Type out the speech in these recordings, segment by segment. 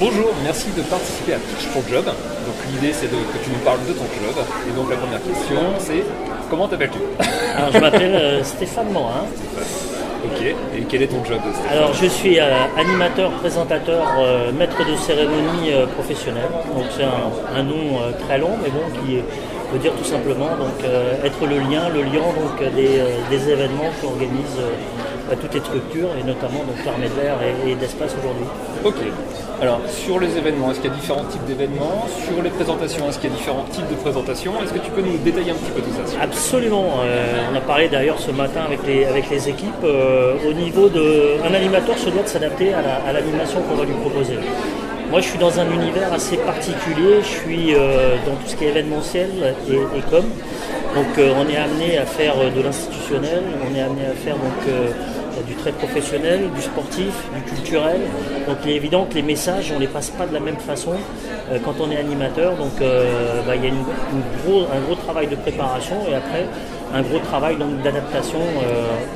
Bonjour, merci de participer à Pitch ton job. Donc l'idée c'est que tu nous parles de ton job. Et donc la première question c'est comment t'appelles-tu? Alors je m'appelle Stéphane Morin. Ok, et quel est ton job, Stéphane? Alors je suis animateur, présentateur, maître de cérémonie professionnel. Donc c'est un nom très long mais bon qui veut dire tout simplement donc, être le liant donc, des événements qu'organisent toutes les structures et notamment donc l'armée de l'air et d'espace aujourd'hui. Ok. Alors sur les événements, est-ce qu'il y a différents types d'événements? Sur les présentations, est-ce qu'il y a différents types de présentations? Est-ce que tu peux nous détailler un petit peu tout ça? Absolument. On a parlé d'ailleurs ce matin avec les équipes. Au niveau un animateur se doit de s'adapter à l'animation qu'on va lui proposer. Moi, je suis dans un univers assez particulier. Je suis dans tout ce qui est événementiel et com. Donc, on est amené à faire de l'institutionnel, on est amené à faire du très professionnel, du sportif, du culturel. Donc, il est évident que les messages, on ne les passe pas de la même façon quand on est animateur. Donc, il y a un gros travail de préparation et après, un gros travail d'adaptation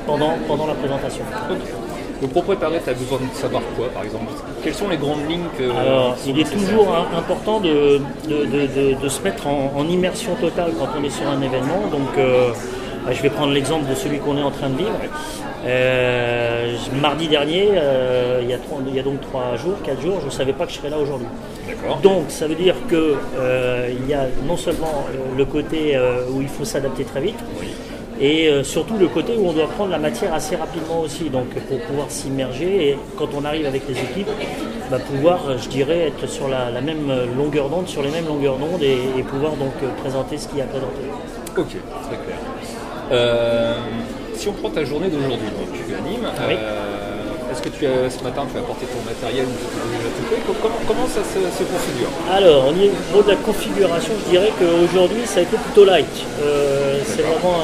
pendant la présentation. Okay. Donc pour préparer, tu as besoin de savoir quoi, par exemple? Quelles sont les grandes lignes que... Alors, il est toujours important de se mettre en immersion totale quand on est sur un événement. Donc, je vais prendre l'exemple de celui qu'on est en train de vivre. Mardi dernier, il y a donc 4 jours, je ne savais pas que je serais là aujourd'hui. D'accord. Donc, ça veut dire qu'il y a non seulement le côté où il faut s'adapter très vite, oui. Et surtout le côté où on doit prendre la matière assez rapidement aussi, donc pour pouvoir s'immerger et quand on arrive avec les équipes, pouvoir, je dirais, être sur la même longueur d'onde, sur les mêmes longueurs d'onde et pouvoir donc présenter ce qu'il y a à présenter. Ok, très clair. Si on prend ta journée d'aujourd'hui, donc tu animes, oui. Est-ce que ce matin tu as apporté ton matériel ou tu t'es déjà tout fait? Comment ça se configure? Alors, au niveau de la configuration, je dirais qu'aujourd'hui ça a été plutôt light. C'est vraiment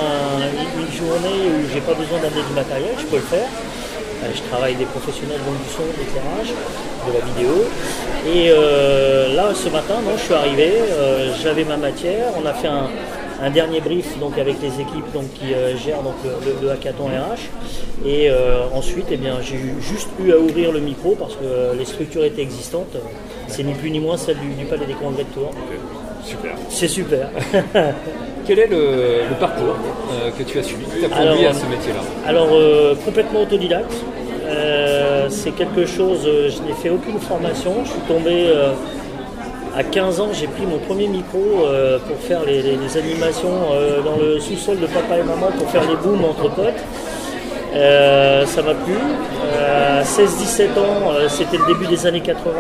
une journée où j'ai pas besoin d'amener du matériel, je peux le faire. Je travaille des professionnels donc du son, de l'éclairage, de la vidéo. Et là, ce matin, je suis arrivé, j'avais ma matière, on a fait un dernier brief donc, avec les équipes donc, qui gèrent donc, le hackathon RH. Et ensuite, j'ai juste eu à ouvrir le micro parce que les structures étaient existantes. C'est ni plus ni moins celle du Palais des Congrès de Tours. Okay. Super. C'est super. Quel est le parcours que tu as suivi qui t'a conduit à ce métier-là? Alors, complètement autodidacte. C'est quelque chose, je n'ai fait aucune formation. Je suis tombé... à 15 ans, j'ai pris mon premier micro pour faire les animations dans le sous-sol de papa et maman pour faire les booms entre potes. Ça m'a plu. À 16-17 ans, c'était le début des années 80.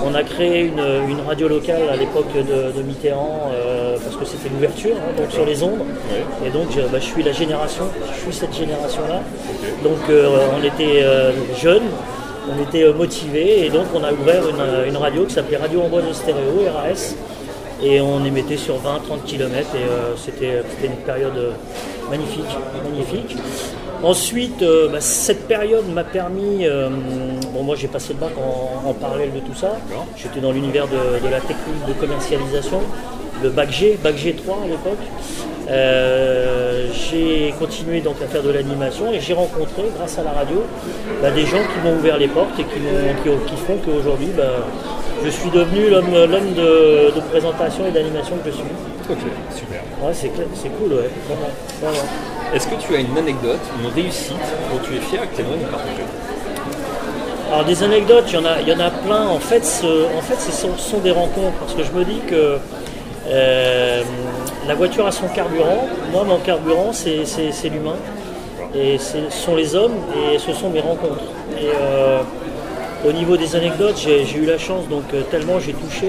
On a créé une radio locale à l'époque de Mitterrand parce que c'était l'ouverture donc sur les ondes. Oui. Et donc je suis cette génération-là. Okay. Donc on était jeunes. On était motivés et donc on a ouvert une radio qui s'appelait Radio Amboise Stéréo, RAS, et on émettait sur 20-30 km et c'était une période magnifique. Ensuite, cette période m'a permis, moi j'ai passé le bac en parallèle de tout ça, j'étais dans l'univers de la technique de commercialisation, le bac G3 à l'époque. J'ai continué donc à faire de l'animation et j'ai rencontré, grâce à la radio, des gens qui m'ont ouvert les portes et qui font qu'aujourd'hui, je suis devenu l'homme de présentation et d'animation que je suis. Ok, super. Ouais, c'est cool, ouais. Vraiment. Est-ce que tu as une anecdote, une réussite dont tu es fier et que tu aimerais nous partager? Alors des anecdotes, il y en a plein. En fait, ce sont des rencontres parce que je me dis que la voiture a son carburant. Moi, mon carburant, c'est l'humain. Et ce sont les hommes et ce sont mes rencontres. Et au niveau des anecdotes, j'ai eu la chance, donc tellement j'ai touché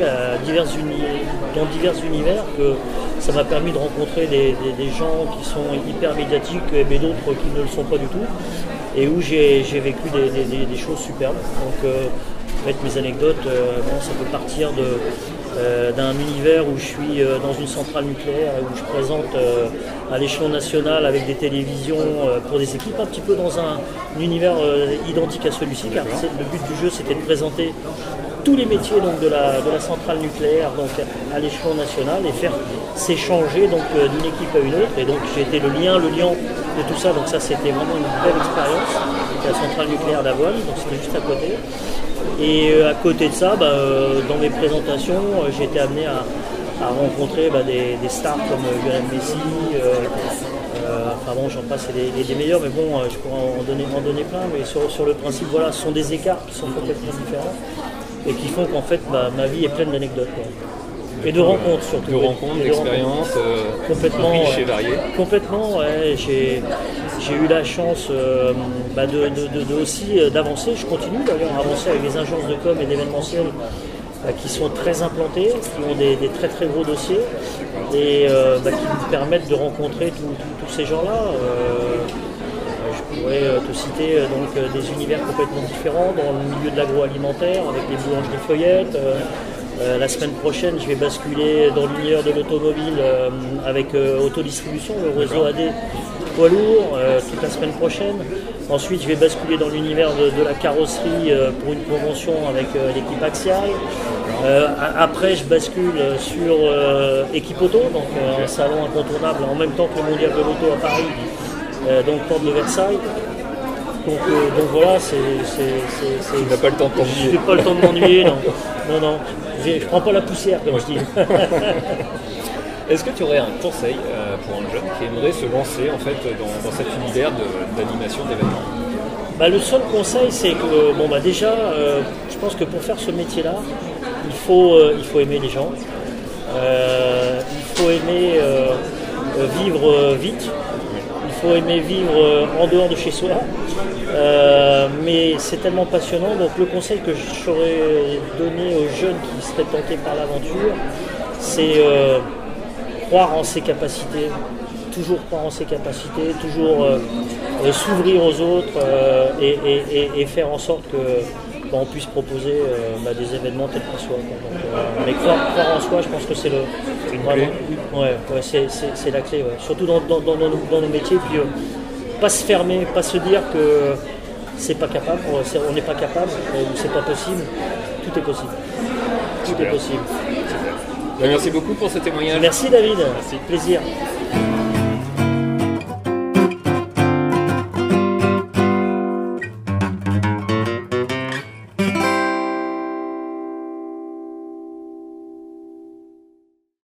dans divers univers que ça m'a permis de rencontrer des gens qui sont hyper médiatiques et d'autres qui ne le sont pas du tout. Et où j'ai vécu des choses superbes. Donc, mes anecdotes, ça peut partir d'un univers où je suis dans une centrale nucléaire, où je présente à l'échelon national avec des télévisions pour des équipes, un petit peu dans un univers identique à celui-ci, car le but du jeu c'était de présenter tous les métiers donc, de la centrale nucléaire donc, à l'échelon national et faire s'échanger d'une équipe à une autre. Et donc j'ai été le liant de tout ça, donc ça c'était vraiment une belle expérience. La centrale nucléaire d'Avoine, donc c'était juste à côté. Et à côté de ça, dans mes présentations, j'ai été amené à rencontrer des stars comme Lionel Messi. Enfin bon, j'en passe, c'est les meilleurs, mais bon, je pourrais en donner plein. Mais sur le principe, voilà, ce sont des écarts qui sont complètement différents et qui font qu'en fait, ma vie est pleine d'anecdotes. Et de rencontres surtout. De rencontres, d'expériences complètement riches et variées. Complètement, ouais. J'ai eu la chance aussi d'avancer. Je continue d'ailleurs à avancer avec des agences de com et d'événementiel qui sont très implantées, qui ont des très très gros dossiers et qui nous permettent de rencontrer tous ces gens-là. Je pourrais te citer des univers complètement différents dans le milieu de l'agroalimentaire avec les boulangeries Feuillettes. La semaine prochaine, je vais basculer dans l'univers de l'automobile avec Autodistribution, le réseau AD poids lourd, toute la semaine prochaine. Ensuite, je vais basculer dans l'univers de la carrosserie pour une convention avec l'équipe Axial. Après, je bascule sur Équipe Auto, donc un salon incontournable en même temps que le Mondial de l'Auto à Paris, donc porte de Versailles. Donc voilà, Tu n'as pas le temps de t'ennuyer. Je n'ai pas le temps de m'ennuyer, non. Je ne prends pas la poussière, comme je dis. Est-ce que tu aurais un conseil pour un jeune qui aimerait se lancer en fait, dans cet univers d'animation d'événements? Le seul conseil, c'est que déjà, je pense que pour faire ce métier-là, il faut aimer les gens, il faut aimer vivre vite, il faut aimer vivre en dehors de chez soi, mais c'est tellement passionnant. Donc le conseil que je saurais donner aux jeunes qui seraient tentés par l'aventure, c'est croire en ses capacités, toujours croire en ses capacités, toujours s'ouvrir aux autres et faire en sorte qu'on puisse proposer des événements tels qu'ils soient. Mais croire en soi, je pense que c'est c'est la clé, ouais. Surtout dans nos métiers, puis pas se fermer, pas se dire que c'est pas capable, on n'est pas capable ou c'est pas possible. Tout est possible. Tout est possible. Merci beaucoup pour ce témoignage. Merci David, c'est plaisir.